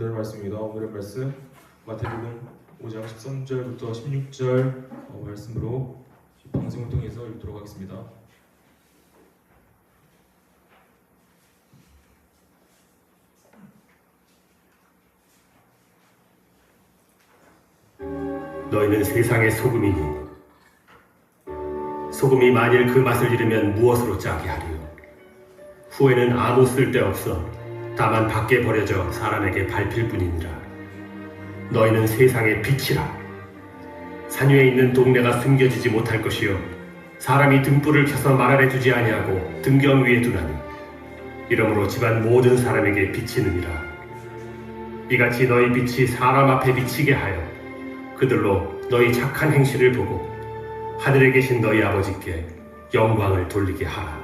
오늘의 말씀입니다. 오늘의 말씀 마태복음 5장 13절부터 16절 말씀으로 방송을 통해서 읽도록 하겠습니다. 너희는 세상의 소금이니 소금이 만일 그 맛을 잃으면 무엇으로 짜게 하리요? 후에는 아무 쓸데없어 다만 밖에 버려져 사람에게 밟힐 뿐이니라. 너희는 세상의 빛이라. 산 위에 있는 동네가 숨겨지지 못할 것이요 사람이 등불을 켜서 말 아래 두지 아니하고 등경 위에 두나니 이러므로 집안 모든 사람에게 비치느니라. 이같이 너희 빛이 사람 앞에 비치게 하여 그들로 너희 착한 행실을 보고 하늘에 계신 너희 아버지께 영광을 돌리게 하라.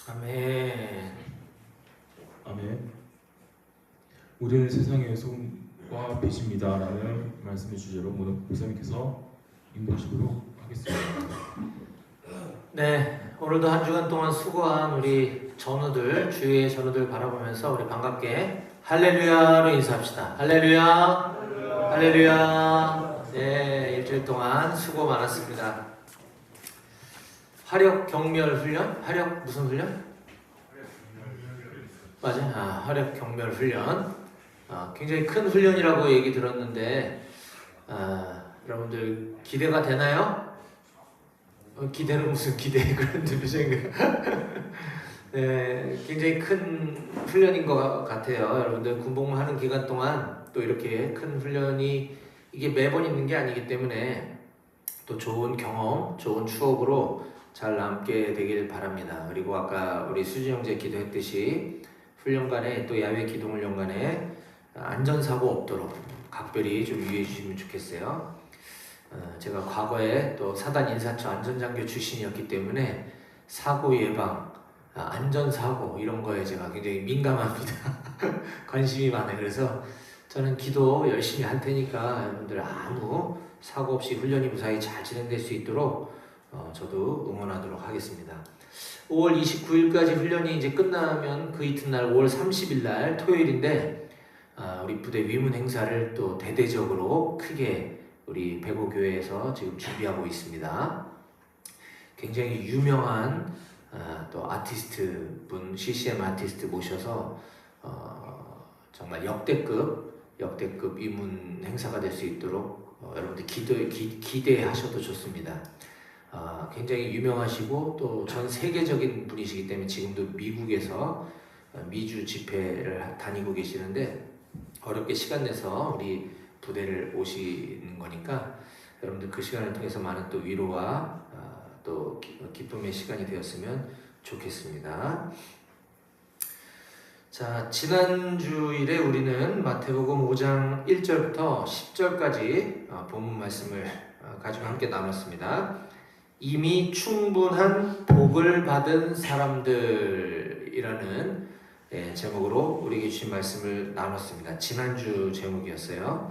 아멘. 아멘. 우리는 세상의 소금과 빛입니다 라는 말씀의 주제로 오늘 목사님께서 인도하시도록 하겠습니다. 네, 오늘도 한 주간 동안 수고한 우리 전우들, 주위의 전우들 바라보면서 우리 반갑게 할렐루야로 인사합시다. 할렐루야. 할렐루야. 네, 일주일 동안 수고 많았습니다. 화력 경멸 훈련? 화력 무슨 훈련? 맞아. 화력 경멸 훈련. 굉장히 큰 훈련이라고 얘기 들었는데, 여러분들 기대가 되나요? 기대는 무슨 기대 그런 표정인가요? 네, 굉장히 큰 훈련인 것 같아요. 여러분들 군복무 하는 기간 동안 또 이렇게 큰 훈련이 이게 매번 있는 게 아니기 때문에 또 좋은 경험, 좋은 추억으로 잘 남게 되길 바랍니다. 그리고 아까 우리 수지 형제 기도했듯이 훈련간에 또 야외 기동훈련간에 안전사고 없도록 각별히 좀 유의해 주시면 좋겠어요. 제가 과거에 또 사단 인사처 안전장교 출신이었기 때문에 사고 예방, 안전사고 이런 거에 제가 굉장히 민감합니다. 관심이 많아요. 그래서 저는 기도 열심히 할 테니까 여러분들 아무 사고 없이 훈련이 무사히 잘 진행될 수 있도록 저도 응원하도록 하겠습니다. 5월 29일까지 훈련이 이제 끝나면 그 이튿날 5월 30일 날 토요일인데 우리 부대 위문 행사를 또 대대적으로 크게 우리 백오교회에서 지금 준비하고 있습니다. 굉장히 유명한 또 아티스트 분, CCM 아티스트 모셔서 정말 역대급 위문 행사가 될 수 있도록 여러분들 기대하셔도 좋습니다. 굉장히 유명하시고 또 전 세계적인 분이시기 때문에 지금도 미국에서 미주 집회를 다니고 계시는데 어렵게 시간 내서 우리 부대를 오시는 거니까 여러분들 그 시간을 통해서 많은 또 위로와 또 기쁨의 시간이 되었으면 좋겠습니다. 자, 지난 주일에 우리는 마태복음 5장 1절부터 10절까지 본문 말씀을 가지고 함께 나눴습니다. 이미 충분한 복을 받은 사람들이라는 제목으로 우리에게 주신 말씀을 나눴습니다. 지난주 제목이었어요.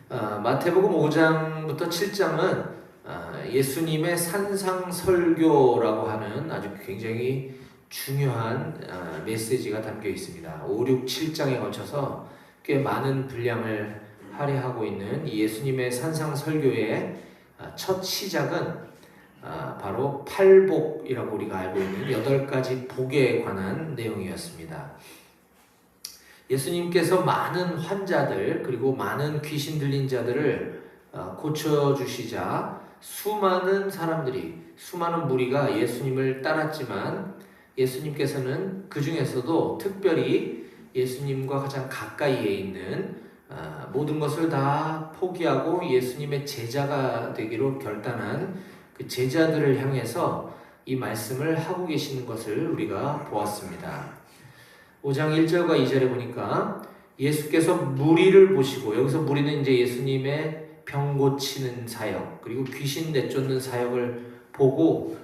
마태복음 5장부터 7장은 예수님의 산상설교라고 하는 아주 굉장히 중요한 메시지가 담겨 있습니다. 5, 6, 7장에 걸쳐서 꽤 많은 분량을 할애하고 있는 이 예수님의 산상설교의 첫 시작은 바로 팔복이라고 우리가 알고 있는 8가지 복에 관한 내용이었습니다. 예수님께서 많은 환자들 그리고 많은 귀신 들린 자들을 고쳐주시자 수많은 사람들이, 수많은 무리가 예수님을 따랐지만 예수님께서는 그 중에서도 특별히 예수님과 가장 가까이에 있는 모든 것을 다 포기하고 예수님의 제자가 되기로 결단한 그 제자들을 향해서 이 말씀을 하고 계시는 것을 우리가 보았습니다. 5장 1절과 2절에 보니까 예수께서 무리를 보시고, 여기서 무리는 이제 예수님의 병 고치는 사역 그리고 귀신 내쫓는 사역을 보고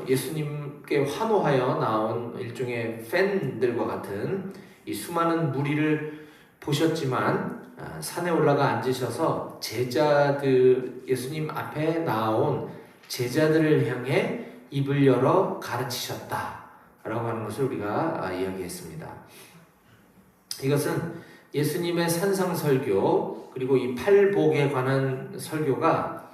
예수님께 환호하여 나온 일종의 팬들과 같은 이 수많은 무리를 보셨지만 산에 올라가 앉으셔서 제자들, 예수님 앞에 나온 제자들을 향해 입을 열어 가르치셨다 라고 하는 것을 우리가 이야기했습니다. 이것은 예수님의 산상설교 그리고 이 팔복에 관한 설교가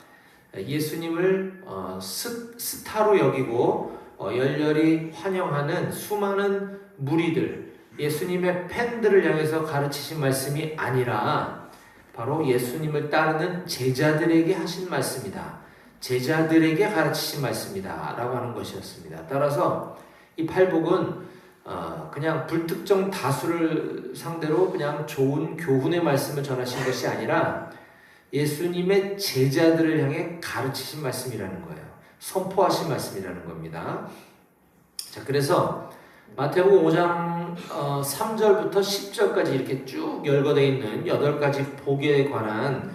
예수님을 스타로 여기고 열렬히 환영하는 수많은 무리들, 예수님의 팬들을 향해서 가르치신 말씀이 아니라 바로 예수님을 따르는 제자들에게 하신 말씀이다. 제자들에게 가르치신 말씀이다 라고 하는 것이었습니다. 따라서 이 팔복은 그냥 불특정 다수를 상대로 그냥 좋은 교훈의 말씀을 전하신 것이 아니라 예수님의 제자들을 향해 가르치신 말씀이라는 거예요. 선포하신 말씀이라는 겁니다. 자, 그래서 마태복음 5장 3절부터 10절까지 이렇게 쭉 열거되어 있는 8가지 복에 관한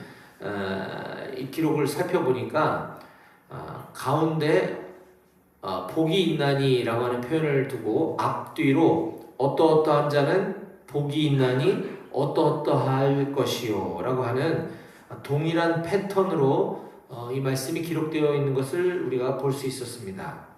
이 기록을 살펴보니까 가운데 복이 있나니라고 하는 표현을 두고 앞뒤로 어떠어떠한 자는 복이 있나니 어떠어떠할 것이요 라고 하는 동일한 패턴으로 이 말씀이 기록되어 있는 것을 우리가 볼 수 있었습니다.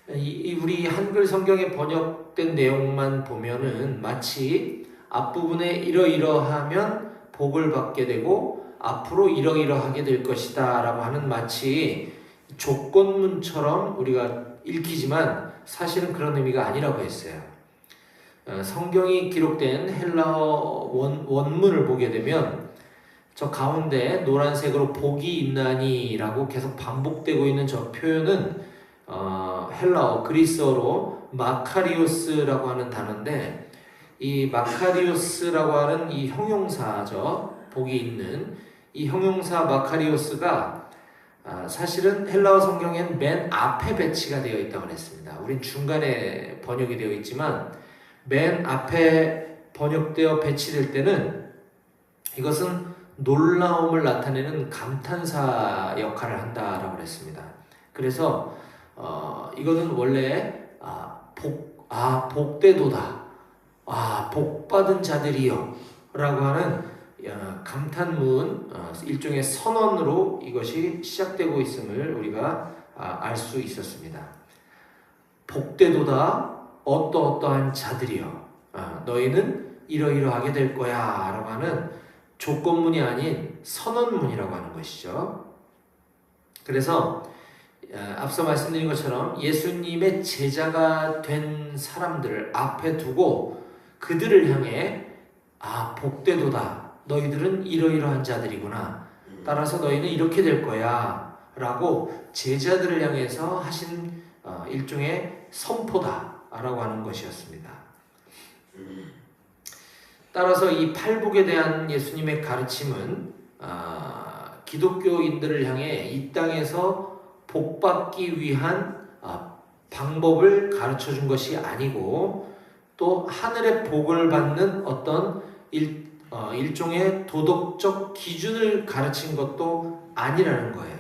우리 한글 성경에 번역된 내용만 보면은 마치 앞부분에 이러이러하면 복을 받게 되고 앞으로 이러이러하게 될 것이다 라고 하는 마치 조건문처럼 우리가 읽히지만 사실은 그런 의미가 아니라고 했어요. 성경이 기록된 헬라어 원문을 보게 되면 저 가운데 노란색으로 복이 있나니 라고 계속 반복되고 있는 저 표현은 헬라어 그리스어로 마카리오스라고 하는 단어인데 이 마카리오스라고 하는 이 형용사죠. 복이 있는 이 형용사 마카리오스가 사실은 헬라어 성경엔 맨 앞에 배치가 되어 있다고 했습니다. 우린 중간에 번역이 되어 있지만 맨 앞에 번역되어 배치될 때는 이것은 놀라움을 나타내는 감탄사 역할을 한다라고 했습니다. 그래서 이거는 원래 복되도다, 복받은 자들이요 라고 하는 감탄문, 일종의 선언으로 이것이 시작되고 있음을 우리가 알 수 있었습니다. 복되도다 어떠어떠한 자들이여 너희는 이러이러하게 될 거야 라고 하는 조건문이 아닌 선언문이라고 하는 것이죠. 그래서 앞서 말씀드린 것처럼 예수님의 제자가 된 사람들을 앞에 두고 그들을 향해 복되도다 너희들은 이러이러한 자들이구나 따라서 너희는 이렇게 될 거야 라고 제자들을 향해서 하신 일종의 선포다 라고 하는 것이었습니다. 따라서 이 팔복에 대한 예수님의 가르침은 기독교인들을 향해 이 땅에서 복받기 위한 방법을 가르쳐 준 것이 아니고 또 하늘의 복을 받는 어떤 일종의 도덕적 기준을 가르친 것도 아니라는 거예요.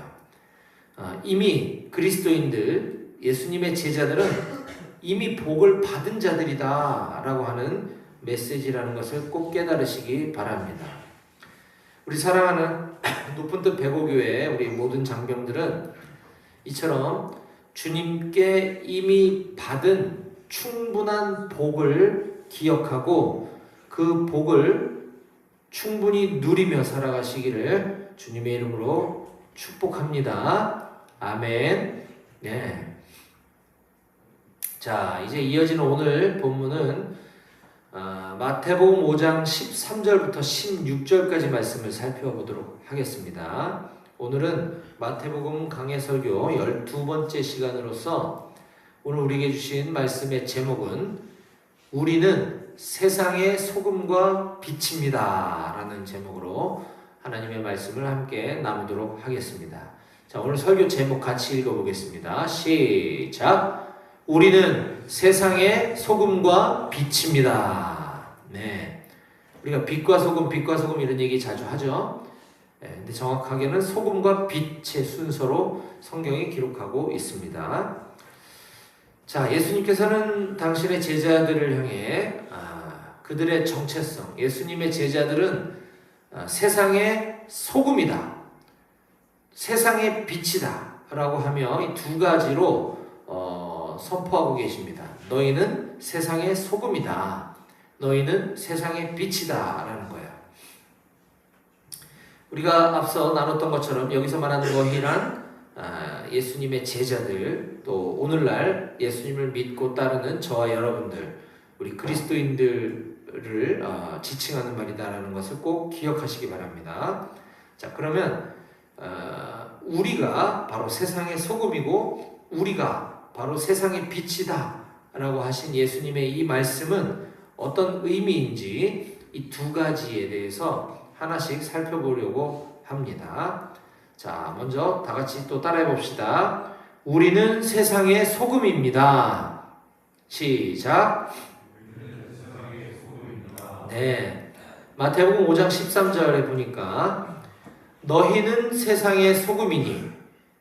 이미 그리스도인들, 예수님의 제자들은 이미 복을 받은 자들이다 라고 하는 메시지라는 것을 꼭 깨달으시기 바랍니다. 우리 사랑하는 높은 뜻 배고교회 우리 모든 장병들은 이처럼 주님께 이미 받은 충분한 복을 기억하고 그 복을 충분히 누리며 살아가시기를 주님의 이름으로 축복합니다. 아멘. 네. 자, 이제 이어지는 오늘 본문은 마태복음 5장 13절부터 16절까지 말씀을 살펴보도록 하겠습니다. 오늘은 마태복음 강해설교 12번째 시간으로서 오늘 우리에게 주신 말씀의 제목은 우리는 세상의 소금과 빛입니다 라는 제목으로 하나님의 말씀을 함께 나누도록 하겠습니다. 자, 오늘 설교 제목 같이 읽어보겠습니다. 시작! 우리는 세상의 소금과 빛입니다. 네, 우리가 빛과 소금 이런 얘기 자주 하죠. 네, 근데 정확하게는 소금과 빛의 순서로 성경이 기록하고 있습니다. 자, 예수님께서는 당신의 제자들을 향해 그들의 정체성, 예수님의 제자들은 세상의 소금이다, 세상의 빛이다 라고 하며 이 두 가지로 선포하고 계십니다. 너희는 세상의 소금이다. 너희는 세상의 빛이다 라는 거야. 우리가 앞서 나눴던 것처럼 여기서 말하는 너희란 예수님의 제자들, 또 오늘날 예수님을 믿고 따르는 저와 여러분들, 우리 그리스도인들을 지칭하는 말이다라는 것을 꼭 기억하시기 바랍니다. 자, 그러면 우리가 바로 세상의 소금이고 우리가 바로 세상의 빛이다 라고 하신 예수님의 이 말씀은 어떤 의미인지 이 두 가지에 대해서 하나씩 살펴보려고 합니다. 자, 먼저 다 같이 또 따라해 봅시다. 우리는 세상의 소금입니다. 시작. 네. 마태복음 5장 13절에 보니까 너희는 세상의 소금이니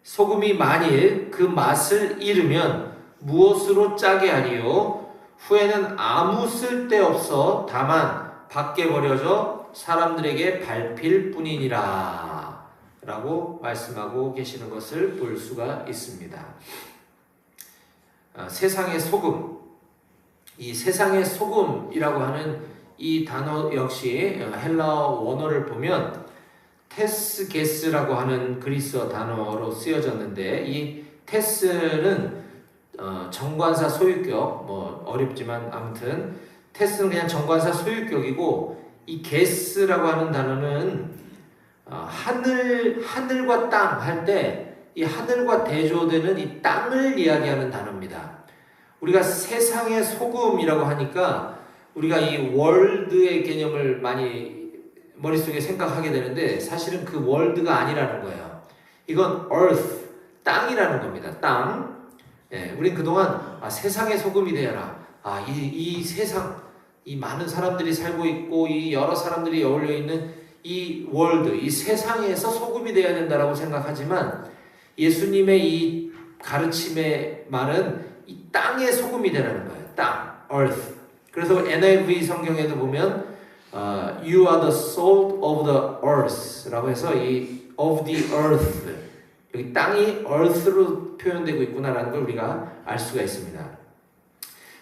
소금이 만일 그 맛을 잃으면 무엇으로 짜게 하리요? 후에는 아무 쓸데없어 다만 밖에 버려져 사람들에게 밟힐 뿐이니라 라고 말씀하고 계시는 것을 볼 수가 있습니다. 세상의 소금, 이 세상의 소금이라고 하는 이 단어 역시 헬라어 원어를 보면 테스게스라고 하는 그리스어 단어로 쓰여졌는데 이 테스는 정관사 소유격, 뭐 어렵지만 아무튼 테스는 그냥 정관사 소유격이고 이 게스라고 하는 단어는 하늘과 땅 할 때 이 하늘과 대조되는 이 땅을 이야기하는 단어입니다. 우리가 세상의 소금이라고 하니까 우리가 이 월드의 개념을 많이 머릿속에 생각하게 되는데 사실은 그 월드가 아니라는 거예요. 이건 earth, 땅이라는 겁니다. 땅. 예, 우린 그동안 세상의 소금이 되어라. 이 세상, 이 많은 사람들이 살고 있고 이 여러 사람들이 어울려 있는 이 월드, 이 세상에서 소금이 되어야 된다라고 생각하지만 예수님의 이 가르침의 말은 이 땅의 소금이 되라는 거예요. 땅, earth. 그래서 NIV 성경에도 보면 You are the salt of the earth 라고 해서 이 of the earth, 여기 땅이 earth로 표현되고 있구나라는 걸 우리가 알 수가 있습니다.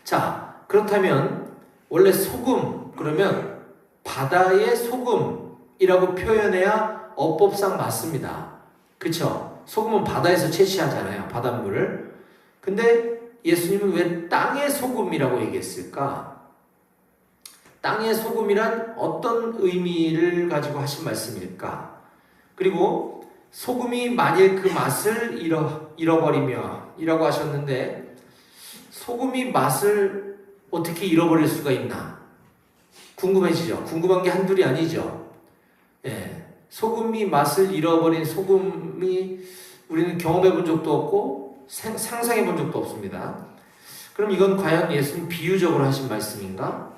자, 그렇다면 원래 소금 그러면 바다의 소금이라고 표현해야 어법상 맞습니다. 그쵸? 소금은 바다에서 채취하잖아요. 바닷물을. 근데 예수님은 왜 땅의 소금이라고 얘기했을까? 땅의 소금이란 어떤 의미를 가지고 하신 말씀일까? 그리고 소금이 만일 그 맛을 잃어버리며 이라고 하셨는데 소금이 맛을 어떻게 잃어버릴 수가 있나? 궁금해지죠? 궁금한 게 한둘이 아니죠? 예. 소금이 맛을 잃어버린 소금이 우리는 경험해 본 적도 없고 상상해 본 적도 없습니다. 그럼 이건 과연 예수님 비유적으로 하신 말씀인가?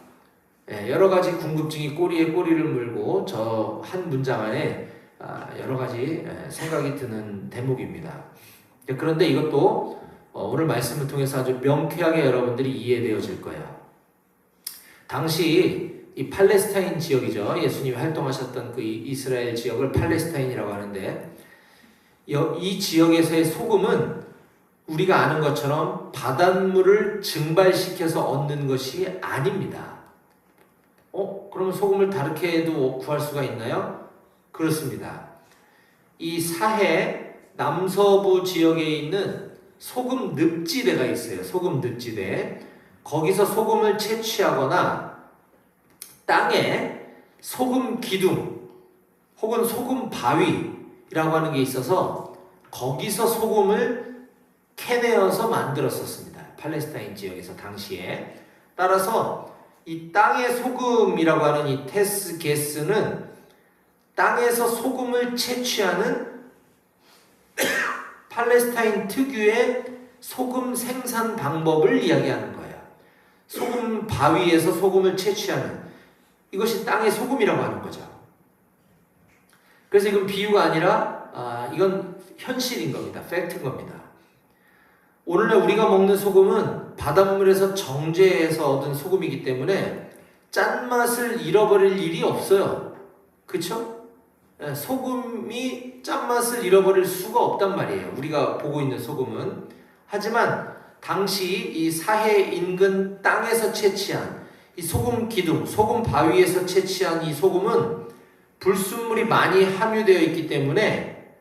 예, 여러 가지 궁금증이 꼬리에 꼬리를 물고 저 한 문장 안에 여러 가지 생각이 드는 대목입니다. 그런데 이것도 오늘 말씀을 통해서 아주 명쾌하게 여러분들이 이해되어질 거예요. 당시 이 팔레스타인 지역이죠. 예수님이 활동하셨던 그 이스라엘 지역을 팔레스타인이라고 하는데 이 지역에서의 소금은 우리가 아는 것처럼 바닷물을 증발시켜서 얻는 것이 아닙니다. 그러면 소금을 다르게 해도 구할 수가 있나요? 그렇습니다. 이 사해 남서부 지역에 있는 소금 늪지대가 있어요. 소금 늪지대. 거기서 소금을 채취하거나 땅에 소금 기둥 혹은 소금 바위라고 하는 게 있어서 거기서 소금을 캐내어서 만들었었습니다. 팔레스타인 지역에서 당시에. 따라서 이 땅의 소금이라고 하는 이 테스게스는 땅에서 소금을 채취하는 팔레스타인 특유의 소금 생산 방법을 이야기하는 거예요. 소금 바위에서 소금을 채취하는 이것이 땅의 소금이라고 하는 거죠. 그래서 이건 비유가 아니라 이건 현실인 겁니다. 팩트인 겁니다. 오늘날 우리가 먹는 소금은 바닷물에서 정제해서 얻은 소금이기 때문에 짠맛을 잃어버릴 일이 없어요. 그쵸? 소금이 짠맛을 잃어버릴 수가 없단 말이에요. 우리가 보고 있는 소금은. 하지만 당시 이 사해 인근 땅에서 채취한 이 소금 기둥, 소금 바위에서 채취한 이 소금은 불순물이 많이 함유되어 있기 때문에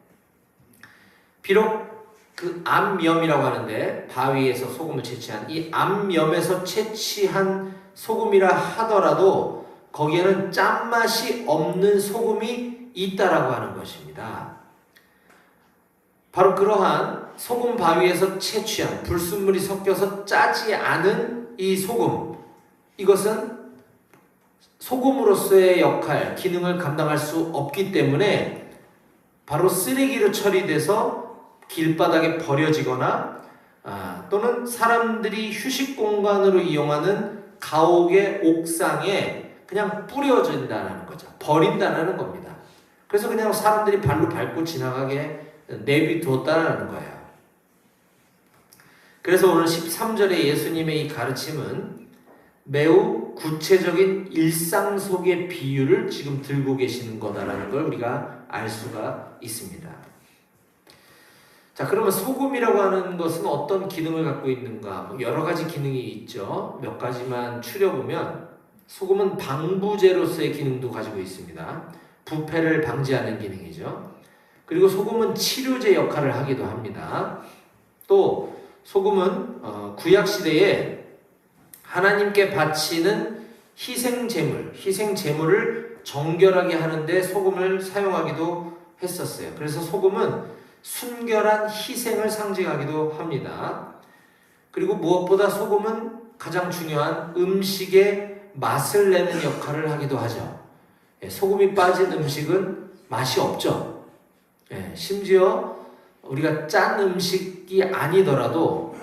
비록 그 암염이라고 하는데 바위에서 소금을 채취한 이 암염에서 채취한 소금이라 하더라도 거기에는 짠맛이 없는 소금이 있다라고 하는 것입니다. 바로 그러한 소금 바위에서 채취한 불순물이 섞여서 짜지 않은 이 소금, 이것은 소금으로서의 역할, 기능을 감당할 수 없기 때문에 바로 쓰레기로 처리돼서 길바닥에 버려지거나 또는 사람들이 휴식 공간으로 이용하는 가옥의 옥상에 그냥 뿌려진다는 거죠. 버린다는 겁니다. 그래서 그냥 사람들이 발로 밟고 지나가게 내비두었다는 거예요. 그래서 오늘 13절에 예수님의 이 가르침은 매우 구체적인 일상 속의 비유를 지금 들고 계시는 거다라는 걸 우리가 알 수가 있습니다. 자, 그러면 소금이라고 하는 것은 어떤 기능을 갖고 있는가? 여러 가지 기능이 있죠. 몇 가지만 추려보면 소금은 방부제로서의 기능도 가지고 있습니다. 부패를 방지하는 기능이죠. 그리고 소금은 치료제 역할을 하기도 합니다. 또 소금은 구약시대에 하나님께 바치는 희생제물을 정결하게 하는데 소금을 사용하기도 했었어요. 그래서 소금은 순결한 희생을 상징하기도 합니다. 그리고 무엇보다 소금은 가장 중요한 음식의 맛을 내는 역할을 하기도 하죠. 소금이 빠진 음식은 맛이 없죠. 심지어 우리가 짠 음식이 아니더라도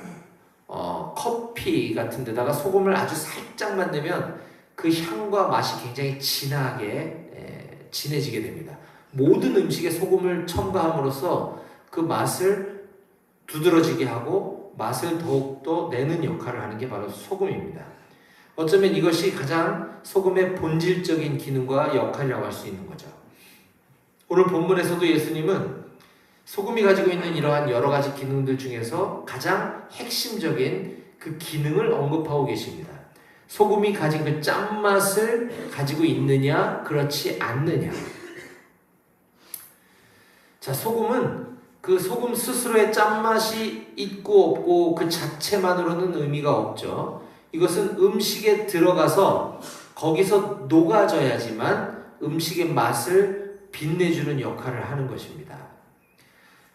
커피 같은 데다가 소금을 아주 살짝만 넣으면 그 향과 맛이 굉장히 진하게 진해지게 됩니다. 모든 음식에 소금을 첨가함으로써 그 맛을 두드러지게 하고 맛을 더욱더 내는 역할을 하는 게 바로 소금입니다. 어쩌면 이것이 가장 소금의 본질적인 기능과 역할이라고 할 수 있는 거죠. 오늘 본문에서도 예수님은 소금이 가지고 있는 이러한 여러 가지 기능들 중에서 가장 핵심적인 그 기능을 언급하고 계십니다. 소금이 가진 그 짠맛을 가지고 있느냐, 그렇지 않느냐. 자, 소금은 그 소금 스스로의 짠맛이 있고 없고 그 자체만으로는 의미가 없죠. 이것은 음식에 들어가서 거기서 녹아져야지만 음식의 맛을 빛내주는 역할을 하는 것입니다.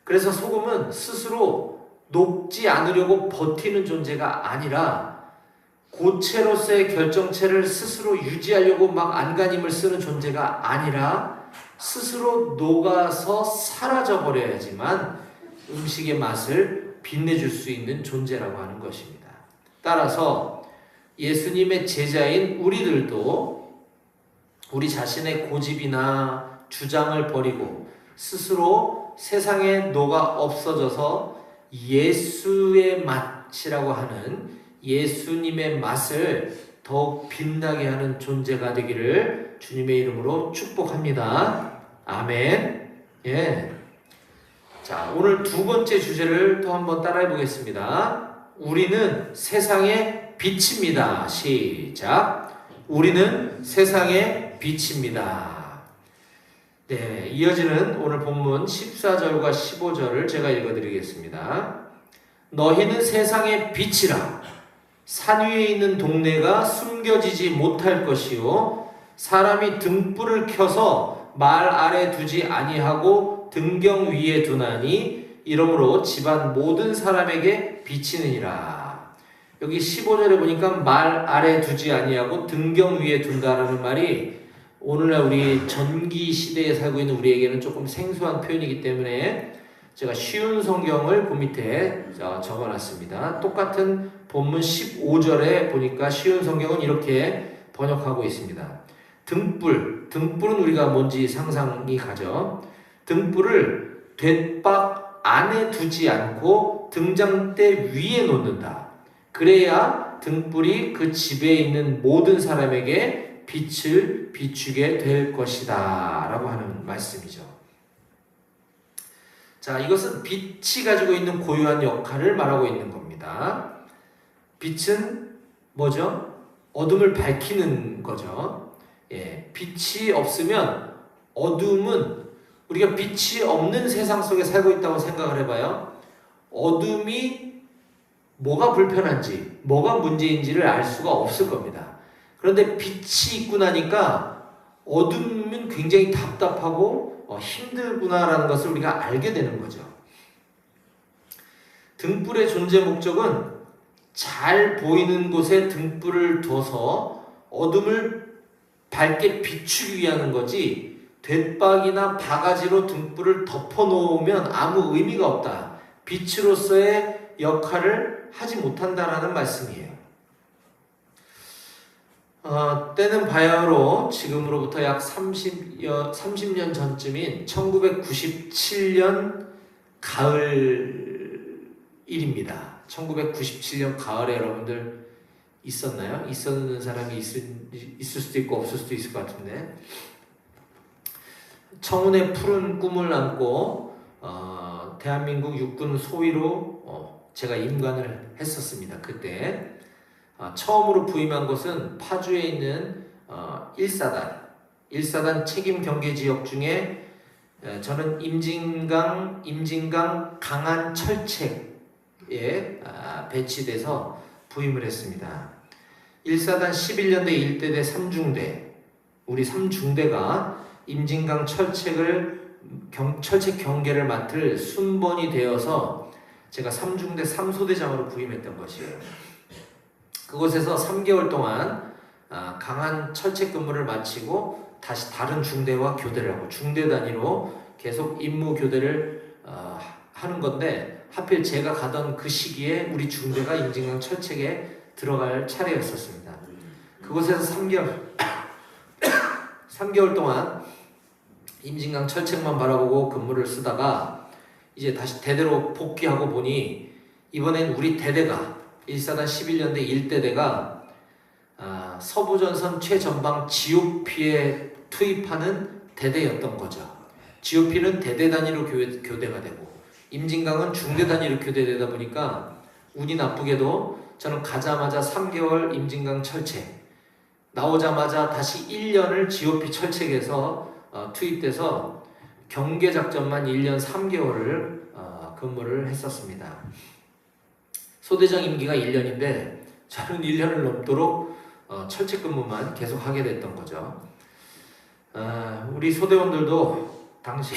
그래서 소금은 스스로 녹지 않으려고 버티는 존재가 아니라 고체로서의 결정체를 스스로 유지하려고 막 안간힘을 쓰는 존재가 아니라 스스로 녹아서 사라져 버려야지만 음식의 맛을 빛내줄 수 있는 존재라고 하는 것입니다. 따라서 예수님의 제자인 우리들도 우리 자신의 고집이나 주장을 버리고 스스로 세상에 녹아 없어져서 예수의 맛이라고 하는 예수님의 맛을 더욱 빛나게 하는 존재가 되기를 주님의 이름으로 축복합니다. 아멘. 예. 자, 오늘 두 번째 주제를 또 한번 따라해 보겠습니다. 우리는 세상의 빛입니다. 시작. 우리는 세상의 빛입니다. 네, 이어지는 오늘 본문 14절과 15절을 제가 읽어드리겠습니다. 너희는 세상의 빛이라. 산 위에 있는 동네가 숨겨지지 못할 것이요 사람이 등불을 켜서 말 아래 두지 아니하고 등경 위에 두나니 이러므로 집안 모든 사람에게 비치느니라. 여기 15절에 보니까 말 아래 두지 아니하고 등경 위에 둔다라는 말이 오늘날 우리 전기 시대에 살고 있는 우리에게는 조금 생소한 표현이기 때문에 제가 쉬운 성경을 그 밑에 적어놨습니다. 똑같은 본문 15절에 보니까 쉬운 성경은 이렇게 번역하고 있습니다. 등불은 우리가 뭔지 상상이 가죠. 등불을 돛박 안에 두지 않고 등장대 위에 놓는다. 그래야 등불이 그 집에 있는 모든 사람에게 빛을 비추게 될 것이다 라고 하는 말씀이죠. 자, 이것은 빛이 가지고 있는 고유한 역할을 말하고 있는 겁니다. 빛은 뭐죠? 어둠을 밝히는 거죠. 예, 빛이 없으면 어둠은 우리가 빛이 없는 세상 속에 살고 있다고 생각을 해봐요. 어둠이 뭐가 불편한지, 뭐가 문제인지를 알 수가 없을 겁니다. 그런데 빛이 있고 나니까 어둠은 굉장히 답답하고 힘들구나라는 것을 우리가 알게 되는 거죠. 등불의 존재 목적은 잘 보이는 곳에 등불을 둬서 어둠을 밝게 비추기 위한 거지, 돛박이나 바가지로 등불을 덮어놓으면 아무 의미가 없다. 빛으로서의 역할을 하지 못한다라는 말씀이에요. 때는 바야흐로 지금으로부터 약 30년 전쯤인 1997년 가을 일입니다. 1997년 가을에 여러분들 있었나요? 있었는 사람이 있을 수도 있고 없을 수도 있을 것 같은데, 청운의 푸른 꿈을 안고 대한민국 육군 소위로 제가 임관을 했었습니다. 그때 처음으로 부임한 곳은 파주에 있는 1사단 책임 경계 지역 중에 저는 임진강 강한 철책에 배치돼서 부임을 했습니다. 1사단 11년대 1대대 3중대, 우리 3중대가 임진강 철책 경계를 맡을 순번이 되어서 제가 3중대 3소대장으로 부임했던 것이에요. 그곳에서 3개월 동안 강한 철책 근무를 마치고 다시 다른 중대와 교대를 하고 중대 단위로 계속 임무 교대를 하는 건데, 하필 제가 가던 그 시기에 우리 중대가 임진강 철책에 들어갈 차례였었습니다. 그곳에서 3개월 동안 임진강 철책만 바라보고 근무를 쓰다가 이제 다시 대대로 복귀하고 보니, 이번엔 우리 대대가 1사단 11년대 1대대가 서부전선 최전방 GOP에 투입하는 대대였던 거죠. GOP는 대대 단위로 교대가 되고 임진강은 중대 단위로 교대되다 보니까 운이 나쁘게도 저는 가자마자 3개월 임진강 철책, 나오자마자 다시 1년을 GOP 철책에서 투입돼서 경계작전만 1년 3개월을 근무를 했었습니다. 소대장 임기가 1년인데 저는 1년을 넘도록 철책 근무만 계속 하게 됐던 거죠. 우리 소대원들도 당시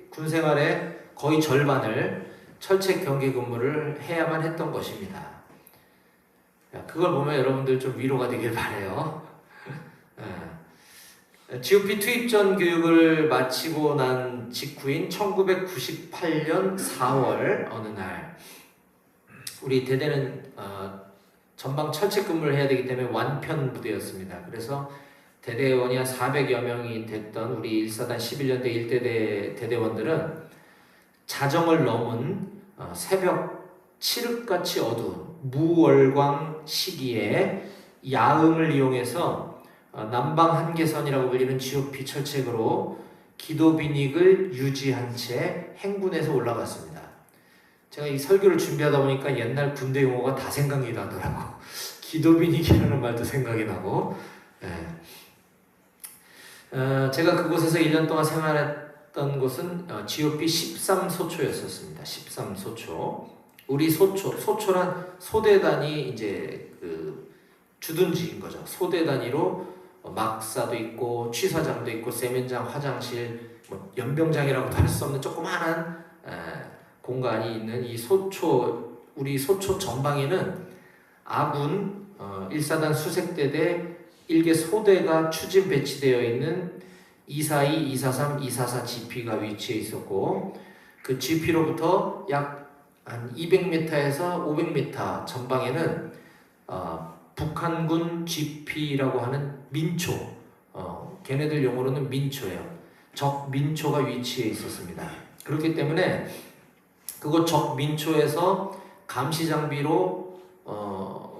군 생활의 거의 절반을 철책 경계 근무를 해야만 했던 것입니다. 그걸 보면 여러분들 좀 위로가 되길 바라요. GOP 투입전 교육을 마치고 난 직후인 1998년 4월 어느 날, 우리 대대는 전방 철책 근무를 해야 되기 때문에 완편 부대였습니다. 그래서 대대원이 한 400여 명이 됐던 우리 1사단 11년대 1대대 대대원들은 자정을 넘은 새벽 칠흑같이 어두운 무월광 시기에 야음을 이용해서 남방 한계선이라고 불리는 GOP 철책으로 기도 비닉을 유지한 채 행군해서 올라갔습니다. 제가 이 설교를 준비하다 보니까 옛날 군대 용어가 다 생각이 나더라고. 기도 비닉이라는 말도 생각이 나고. 제가 그곳에서 1년 동안 생활했던 곳은 GOP 13소초였었습니다. 13소초. 우리 소초란 소대단이 이제 그 주둔지인 거죠. 소대 단위로 막사도 있고 취사장도 있고 세면장, 화장실, 뭐 연병장이라고도 할 수 없는 조그마한 공간이 있는 이 소초, 우리 소초 전방에는 아군 1사단 수색대대 1개 소대가 추진 배치되어 있는 242, 243, 244 GP가 위치해 있었고, 그 GP로부터 약 한 200m에서 500m 전방에는 북한군 GP라고 하는 민초, 걔네들 용어로는 민초예요. 적 민초가 위치해 있었습니다. 그렇기 때문에 그곳 적 민초에서 감시 장비로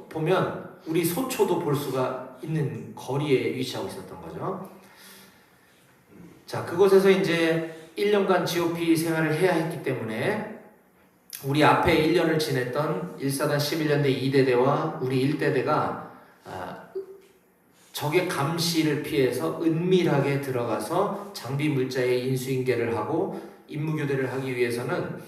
보면 우리 소초도 볼 수가 있는 거리에 위치하고 있었던 거죠. 자, 그곳에서 이제 1년간 GOP 생활을 해야 했기 때문에 우리 앞에 1년을 지냈던 1사단 11년대 2대대와 우리 1대대가 적의 감시를 피해서 은밀하게 들어가서 장비 물자의 인수인계를 하고 임무교대를 하기 위해서는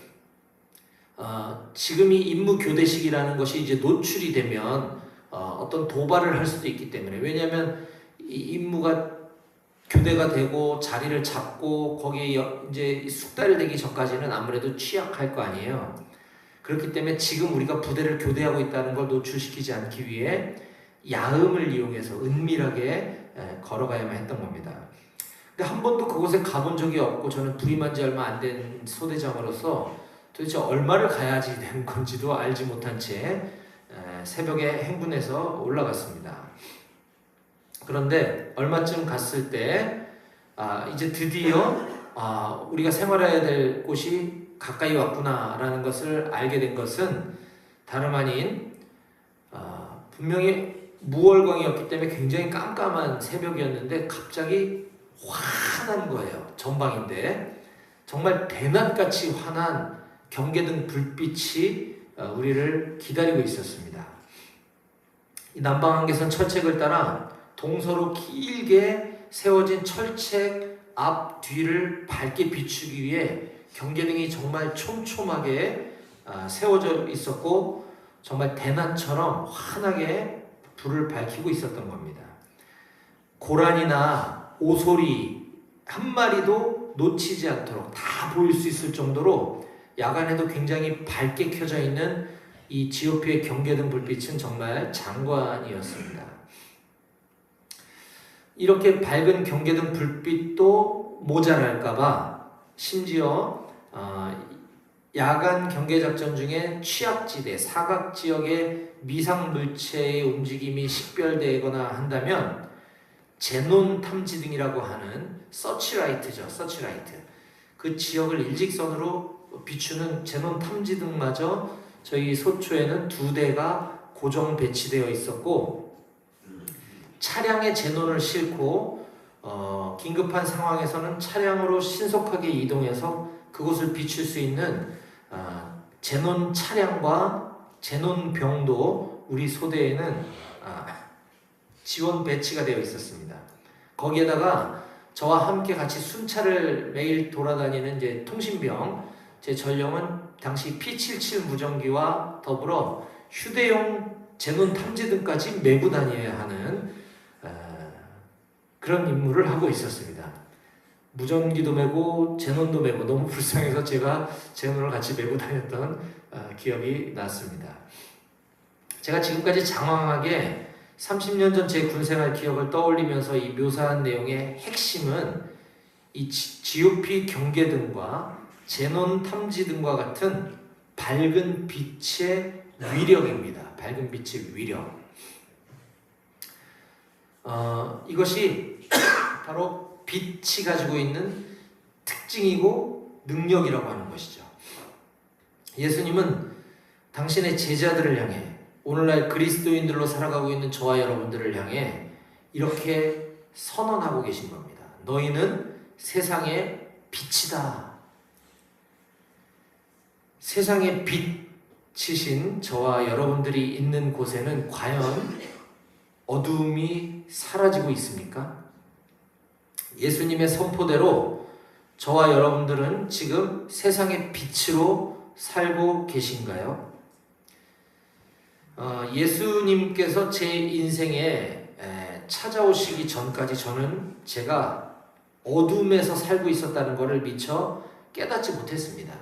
지금이 임무교대식이라는 것이 이제 노출이 되면 어떤 도발을 할 수도 있기 때문에, 왜냐하면 이 임무가 교대가 되고 자리를 잡고 거기에 이제 숙달되기 전까지는 아무래도 취약할 거 아니에요. 그렇기 때문에 지금 우리가 부대를 교대하고 있다는 걸 노출시키지 않기 위해 야음을 이용해서 은밀하게 걸어가야만 했던 겁니다. 근데 한 번도 그곳에 가본 적이 없고 저는 부임한 지 얼마 안 된 소대장으로서 도대체 얼마를 가야지 되는 건지도 알지 못한 채 새벽에 행군해서 올라갔습니다. 그런데 얼마쯤 갔을 때 이제 드디어 우리가 생활해야 될 곳이 가까이 왔구나라는 것을 알게 된 것은 다름 아닌 분명히 무월광이었기 때문에 굉장히 깜깜한 새벽이었는데 갑자기 환한 거예요. 전방인데 정말 대낮같이 환한 경계등 불빛이 우리를 기다리고 있었습니다. 이 남방한계선 철책을 따라 동서로 길게 세워진 철책 앞 뒤를 밝게 비추기 위해 경계등이 정말 촘촘하게 세워져 있었고 정말 대낮처럼 환하게 불을 밝히고 있었던 겁니다. 고란이나 오소리 한 마리도 놓치지 않도록 다 보일 수 있을 정도로 야간에도 굉장히 밝게 켜져 있는 이 GOP의 경계등 불빛은 정말 장관이었습니다. 이렇게 밝은 경계등 불빛도 모자랄까봐 심지어 야간 경계작전 중에 취약지대, 사각지역의 미상물체의 움직임이 식별되거나 한다면 제논 탐지 등이라고 하는 서치라이트죠. 서치라이트. 그 지역을 일직선으로 비추는 제논 탐지 등마저 저희 소초에는 2대가 고정 배치되어 있었고, 차량에 제논을 싣고 긴급한 상황에서는 차량으로 신속하게 이동해서 그곳을 비출 수 있는 제논 차량과 제논 병도 우리 소대에는 지원 배치가 되어 있었습니다. 거기에다가 저와 함께 같이 순찰을 매일 돌아다니는 이제 통신병, 제 전령은 당시 P77 무전기와 더불어 휴대용 제논 탐지 등까지 메고 다녀야 하는 그런 임무를 하고 있었습니다. 무전기도 메고 제논도 메고 너무 불쌍해서 제가 제논을 같이 메고 다녔던 기억이 났습니다. 제가 지금까지 장황하게 30년 전 제 군생활 기억을 떠올리면서 이 묘사한 내용의 핵심은 이 GOP 경계등과 제논 탐지 등과 같은 밝은 빛의 위력입니다. 밝은 빛의 위력. 이것이 바로 빛이 가지고 있는 특징이고 능력이라고 하는 것이죠. 예수님은 당신의 제자들을 향해, 오늘날 그리스도인들로 살아가고 있는 저와 여러분들을 향해 이렇게 선언하고 계신 겁니다. 너희는 세상의 빛이다. 세상의 빛이신 저와 여러분들이 있는 곳에는 과연 어두움이 사라지고 있습니까? 예수님의 선포대로 저와 여러분들은 지금 세상의 빛으로 살고 계신가요? 예수님께서 제 인생에 찾아오시기 전까지 저는 제가 어둠에서 살고 있었다는 것을 미처 깨닫지 못했습니다.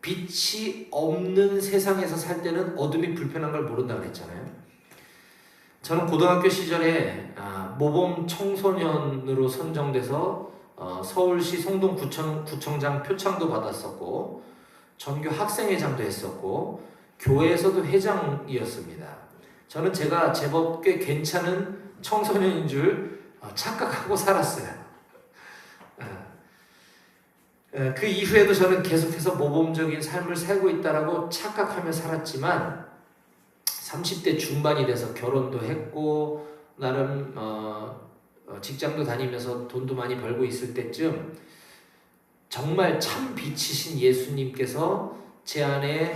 빛이 없는 세상에서 살 때는 어둠이 불편한 걸 모른다고 그랬잖아요. 저는 고등학교 시절에 모범 청소년으로 선정돼서 서울시 성동구청장 표창도 받았었고, 전교 학생회장도 했었고, 교회에서도 회장이었습니다. 저는 제가 제법 꽤 괜찮은 청소년인 줄 착각하고 살았어요. 그 이후에도 저는 계속해서 모범적인 삶을 살고 있다라고 착각하며 살았지만 30대 중반이 돼서 결혼도 했고 나름 직장도 다니면서 돈도 많이 벌고 있을 때쯤 정말 참 빛이신 예수님께서 제 안에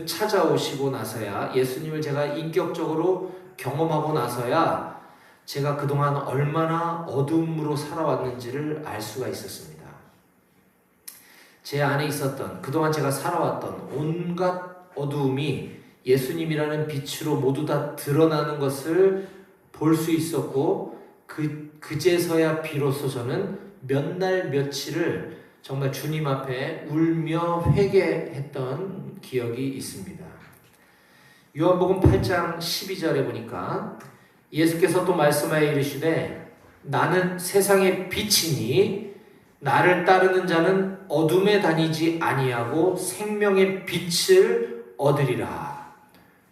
찾아오시고 나서야, 예수님을 제가 인격적으로 경험하고 나서야 제가 그동안 얼마나 어둠으로 살아왔는지를 알 수가 있었습니다. 제 안에 있었던, 그동안 제가 살아왔던 온갖 어두움이 예수님이라는 빛으로 모두 다 드러나는 것을 볼 수 있었고, 그제서야 비로소 저는 몇 날 며칠을 정말 주님 앞에 울며 회개했던 기억이 있습니다. 요한복음 8장 12절에 보니까 예수께서 또 말씀하여 이르시되 나는 세상의 빛이니 나를 따르는 자는 어둠에 다니지 아니하고 생명의 빛을 얻으리라.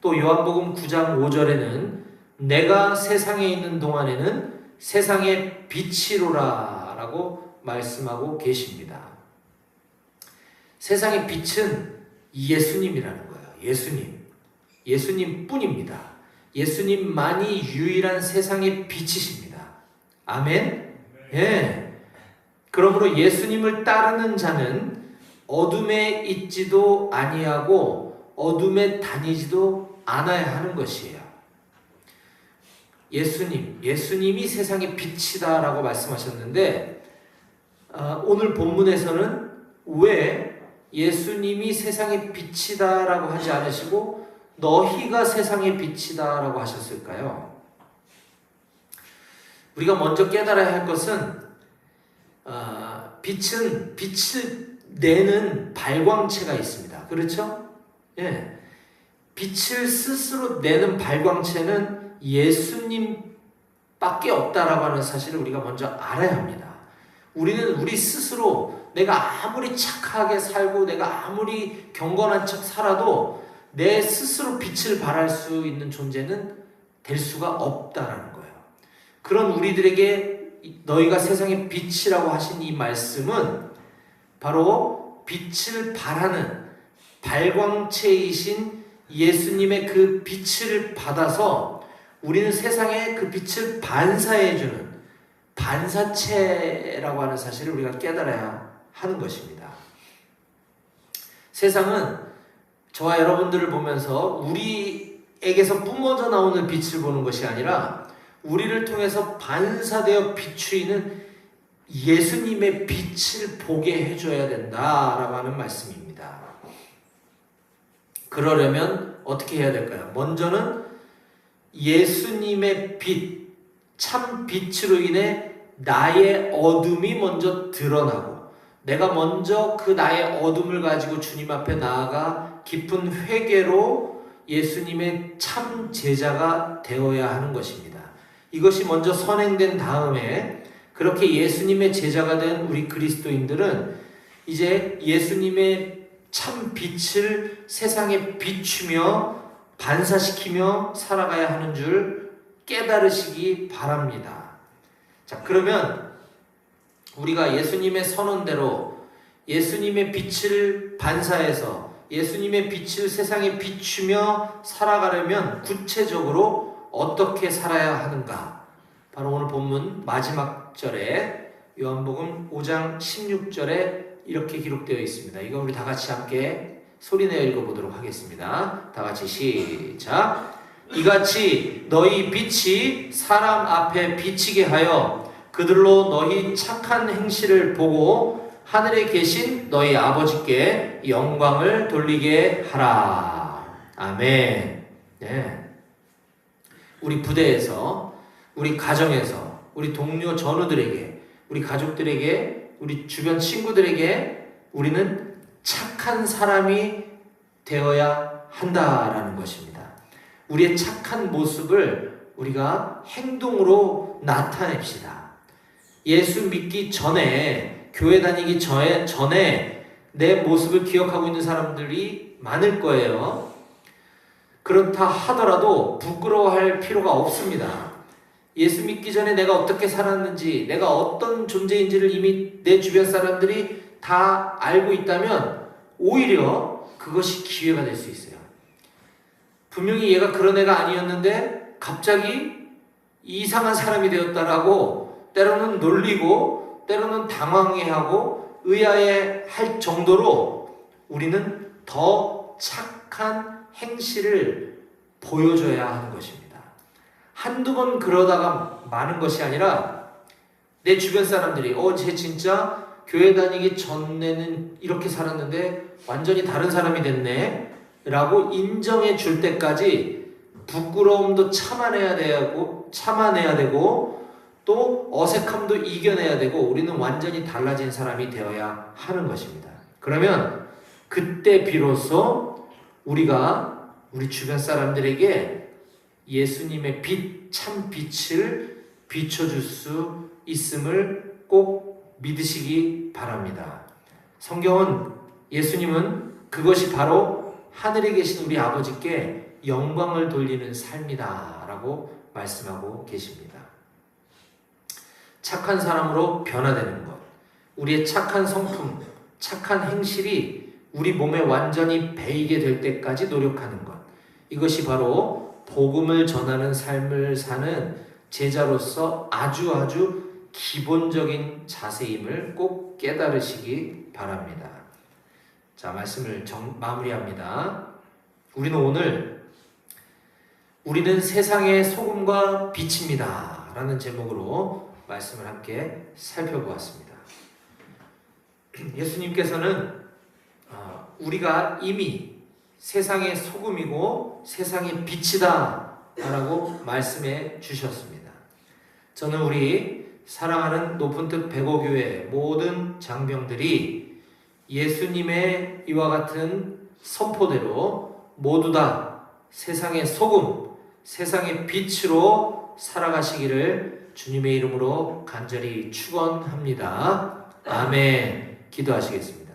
또 요한복음 9장 5절에는 내가 세상에 있는 동안에는 세상의 빛이로라 라고 말씀하고 계십니다. 세상의 빛은 예수님이라는 거예요. 예수님 뿐입니다. 예수님만이 유일한 세상의 빛이십니다. 아멘? 예. 그러므로 예수님을 따르는 자는 어둠에 있지도 아니하고 어둠에 다니지도 않아야 하는 것이에요. 예수님이 세상의 빛이다라고 말씀하셨는데, 오늘 본문에서는 왜 예수님이 세상의 빛이다라고 하지 않으시고 너희가 세상의 빛이다라고 하셨을까요? 우리가 먼저 깨달아야 할 것은 빛은 빛을 내는 발광체가 있습니다. 그렇죠? 예. 빛을 스스로 내는 발광체는 예수님밖에 없다라고 하는 사실을 우리가 먼저 알아야 합니다. 우리는 우리 스스로 내가 아무리 착하게 살고 내가 아무리 경건한 척 살아도 내 스스로 빛을 발할 수 있는 존재는 될 수가 없다라는 거예요. 그런 우리들에게 너희가 세상의 빛이라고 하신 이 말씀은 바로 빛을 발하는 발광체이신 예수님의 그 빛을 받아서 우리는 세상에 그 빛을 반사해주는 반사체라고 하는 사실을 우리가 깨달아야 하는 것입니다. 세상은 저와 여러분들을 보면서 우리에게서 뿜어져 나오는 빛을 보는 것이 아니라 우리를 통해서 반사되어 비추이는 예수님의 빛을 보게 해줘야 된다라고 하는 말씀입니다. 그러려면 어떻게 해야 될까요? 먼저는 예수님의 빛, 참 빛으로 인해 나의 어둠이 먼저 드러나고 내가 먼저 그 나의 어둠을 가지고 주님 앞에 나아가 깊은 회개로 예수님의 참 제자가 되어야 하는 것입니다. 이것이 먼저 선행된 다음에 그렇게 예수님의 제자가 된 우리 그리스도인들은 이제 예수님의 참 빛을 세상에 비추며 반사시키며 살아가야 하는 줄 깨달으시기 바랍니다. 자, 그러면 우리가 예수님의 선언대로 예수님의 빛을 반사해서 예수님의 빛을 세상에 비추며 살아가려면 구체적으로 어떻게 살아야 하는가? 바로 오늘 본문 마지막 절에 요한복음 5장 16절에 이렇게 기록되어 있습니다. 이거 우리 다 같이 함께 소리내어 읽어보도록 하겠습니다. 다 같이 시작. 이같이 너희 빛이 사람 앞에 비치게 하여 그들로 너희 착한 행실을 보고 하늘에 계신 너희 아버지께 영광을 돌리게 하라. 아멘. 네. 우리 부대에서, 우리 가정에서, 우리 동료 전우들에게, 우리 가족들에게, 우리 주변 친구들에게 우리는 착한 사람이 되어야 한다라는 것입니다. 우리의 착한 모습을 우리가 행동으로 나타냅시다. 예수 믿기 전에, 교회 다니기 전에 내 모습을 기억하고 있는 사람들이 많을 거예요. 그렇다 하더라도 부끄러워할 필요가 없습니다. 예수 믿기 전에 내가 어떻게 살았는지, 내가 어떤 존재인지를 이미 내 주변 사람들이 다 알고 있다면 오히려 그것이 기회가 될 수 있어요. 분명히 얘가 그런 애가 아니었는데 갑자기 이상한 사람이 되었다라고 때로는 놀리고 때로는 당황해하고 의아해할 정도로 우리는 더 착한 행실을 보여줘야 하는 것입니다. 한두 번 그러다가 마는 것이 아니라 내 주변 사람들이 쟤 진짜 교회 다니기 전에는 이렇게 살았는데 완전히 다른 사람이 됐네 라고 인정해 줄 때까지 부끄러움도 참아내야 되고 또 어색함도 이겨내야 되고 우리는 완전히 달라진 사람이 되어야 하는 것입니다. 그러면 그때 비로소 우리가 우리 주변 사람들에게 예수님의 빛, 참 빛을 비춰줄 수 있음을 꼭 믿으시기 바랍니다. 성경은 예수님은 그것이 바로 하늘에 계신 우리 아버지께 영광을 돌리는 삶이다 라고 말씀하고 계십니다. 착한 사람으로 변화되는 것, 우리의 착한 성품, 착한 행실이 우리 몸에 완전히 배이게 될 때까지 노력하는 것, 이것이 바로 복음을 전하는 삶을 사는 제자로서 아주 기본적인 자세임을 꼭 깨달으시기 바랍니다. 자, 말씀을 마무리합니다. 우리는 세상의 소금과 빛입니다 라는 제목으로 말씀을 함께 살펴보았습니다. 예수님께서는 우리가 이미 세상의 소금이고 세상의 빛이다 라고 말씀해 주셨습니다. 저는 우리 사랑하는 높은뜻 백오교회 모든 장병들이 예수님의 이와 같은 선포대로 모두 다 세상의 소금, 세상의 빛으로 살아가시기를 주님의 이름으로 간절히 축원합니다. 아멘. 기도하시겠습니다.